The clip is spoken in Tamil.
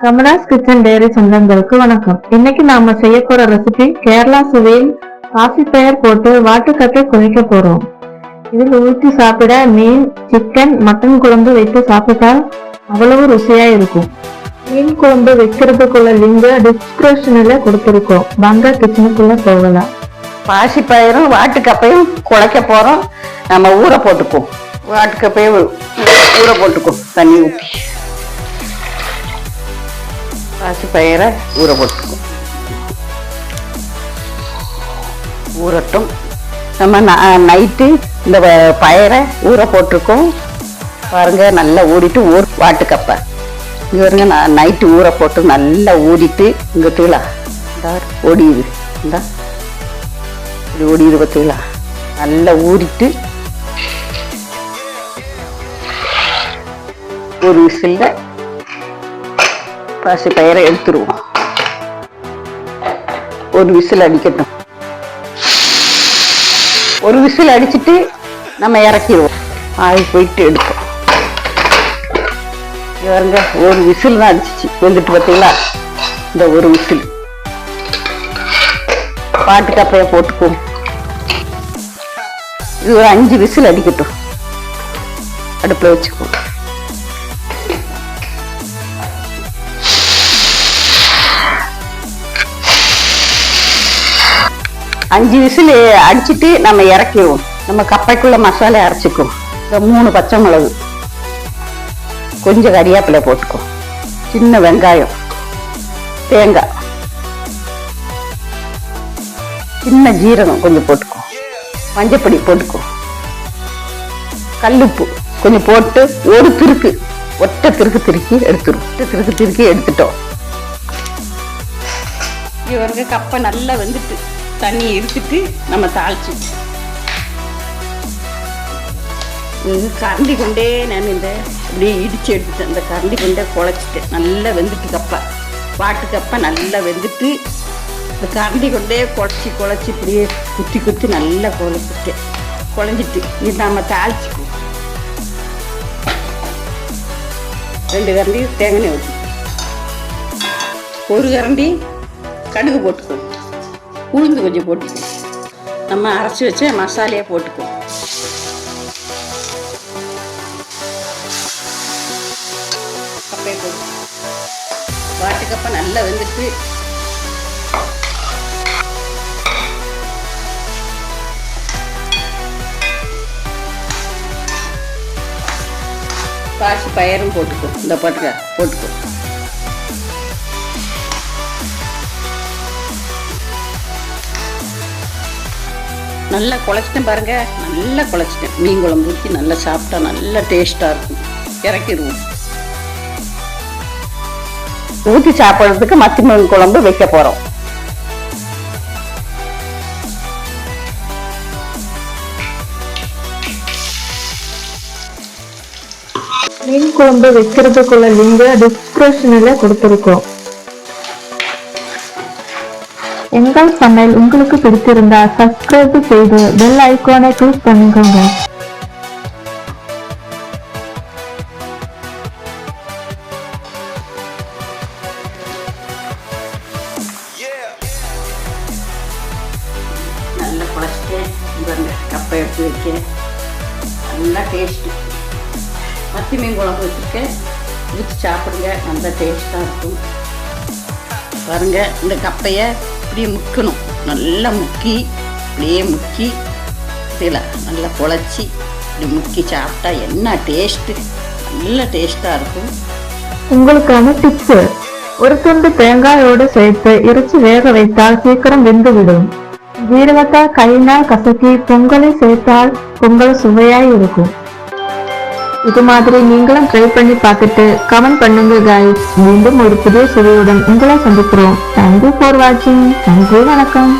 கமலாஸ் கிச்சன் டைரி சொந்தங்களுக்கு வணக்கம். இன்னைக்கு நாம செய்ய போற ரெசிபி கேரளா சுவையில் பாசிப்பயர் போட்டு வாட்டுக்கட்டை குழைக்க போறோம். இதில் ஊற்றி சாப்பிட மீன், சிக்கன், மட்டன் குழம்பு வைத்து சாப்பிட்டால் அவ்வளவு ருசியா இருக்கும். மீன் குழம்பு வைக்கிறதுக்குள்ள லிங்க் டிஸ்கிரிப்ஷன்ல கொடுத்திருக்கோம். வாங்க கிச்சனுக்குள்ள போகலாம். பாசிப்பயிரும் வாட்டுக்கப்பையும் குழைக்க போறோம். நம்ம ஊற போட்டுக்குவோம். வாட்டுக்கப்பையும் ஊற போட்டுக்குவோம். தண்ணி ஊற்றி பாசிப்பயிரை ஊற போட்டுக்கும். ஊறட்டும். நம்ம நைட்டு இந்த பயிரை ஊற போட்டிருக்கோம் பாருங்க. நல்லா ஊறிட்டு வாட்டுக்கப்பை இங்கே வருங்க. நான் நைட்டு ஊற போட்டு நல்லா ஊறிட்டு இங்கே தீளா ஓடியுது. இந்த இப்படி ஓடியுது பார்த்தீங்களா. நல்லா ஊறிட்டு ஒரு விசில்ல பாசிப்பயிரை எடுத்துருவோம். ஒரு விசில் அடிக்கட்டும். ஒரு விசில் அடிச்சுட்டு நம்ம இறக்கிடுவோம். ஆகி போயிட்டு எடுப்போம். பாருங்க, ஒரு விசில் தான் அடிச்சிச்சு. வந்துட்டு பார்த்தீங்களா. இந்த ஒரு விசில் வாட்டுக்கப்பையை போட்டுக்குவோம். இது ஒரு 5 விசில் அடிக்கட்டும். அடுப்பில் வச்சுக்குவோம். அஞ்சு விசில் அடிச்சுட்டு நம்ம இறக்கிடுவோம். நம்ம கப்பைக்குள்ள மசாலா அரைச்சிக்குவோம். 3 பச்சை மிளகு, கொஞ்சம் கறிவேப்பிலை போட்டுக்குவோம். சின்ன வெங்காயம், தேங்காய், சின்ன ஜீரகம் கொஞ்சம் போட்டுக்குவோம். மஞ்சப்பொடி போட்டுக்குவோம். கல்லுப்பு கொஞ்சம் போட்டு ஒரு திருக்கு, ஒட்டை திருக்கு திருக்கி எடுத்துரும். திருக்கி எடுத்துட்டோம். இவங்க கப்பை நல்லா வெந்துட்டு தண்ணி எடுத்துட்டு நம்ம தாளிச்சு கரண்டி கொண்டே நான் இந்த அப்படியே இடிச்சு எடுத்துட்டேன். இந்த கரண்டி கொண்டே குழைச்சிட்டேன். நல்லா வெந்துட்டு கப்பை, வாட்டுக்கப்பை நல்லா வெந்துட்டு இந்த கரண்டி கொண்டே குழைச்சி இப்படியே குத்தி நல்லா குழஞ்சிட்டு இது நம்ம தாளிச்சுக்குவோம். 2 கரண்டி தேங்காய் ஊற்றி, 1 கரண்டி கடுகு போட்டுக்குவோம். உளுந்து கொஞ்சம் போட்டுக்குவோம். நம்ம அரைச்சி வச்ச மசாலையை போட்டுக்குவோம். கப்பையை போட்டு வாட்டுக்கப்பை நல்லா வெந்துட்டு பாசிப்பயிரும் போட்டுக்குவோம். இந்த போட்டுக்குவோம். நல்லா குழைச்சிட்டேன் பாருங்க. நல்லா குழைச்சிட்டேன். மீன் குழம்பு ஊற்றி நல்லா சாப்பிட்டா நல்லா டேஸ்டாக இருக்கும். இறக்கிடுவோம். ஊற்றி சாப்பிட்றதுக்கு மத்தி மீன் குழம்பு வைக்க போகிறோம். மீன் குழம்பு வைக்கிறதுக்குள்ள லிங்க் டிஸ்கிரிப்ஷன்ல கொடுத்திருக்கோம். எங்கள் சேனல் உங்களுக்கு பிடிச்சிருந்தா சப்ஸ்கிரைப் செய்து பெல் ஐகானை கிளிக் பண்ணிக்கோங்க. நல்லா குழைச்சிட்டேன். கப்பை எடுத்து வைக்க நல்லா டேஸ்ட்டு. மத்தி மீன் குழம்பு வச்சுருக்கேன். ஊற்றி சாப்பிடுங்க. நல்லா டேஸ்டாக இருக்கும். பாருங்க, இந்த கப்பையை இப்படியே முக்கணும். நல்லா முக்கி இப்படியே முக்கி நல்லா குழைச்சி இப்படி முக்கி சாப்பிட்டா என்ன டேஸ்ட்டு, நல்ல டேஸ்டாக இருக்கும். உங்களுக்கான டிப்ஸ்: ஒரு துண்டு தேங்காயோடு சேர்த்து இறைச்சி வேக வைத்தால் சீக்கிரம் வெந்துவிடும். ஜீரகத்தால் கையினால் கசக்கி பொங்கலை சேர்த்தால் பொங்கல் சுவையாய் இருக்கும். இது மாதிரி நீங்களும் ட்ரை பண்ணி பார்த்துட்டு கமெண்ட் பண்ணுங்க guys. மீண்டும் ஒரு புதிய சுவையுடன் உங்களை சந்திக்கிறோம். தேங்க்யூ ஃபார் வாட்சிங். நன்றி, வணக்கம்.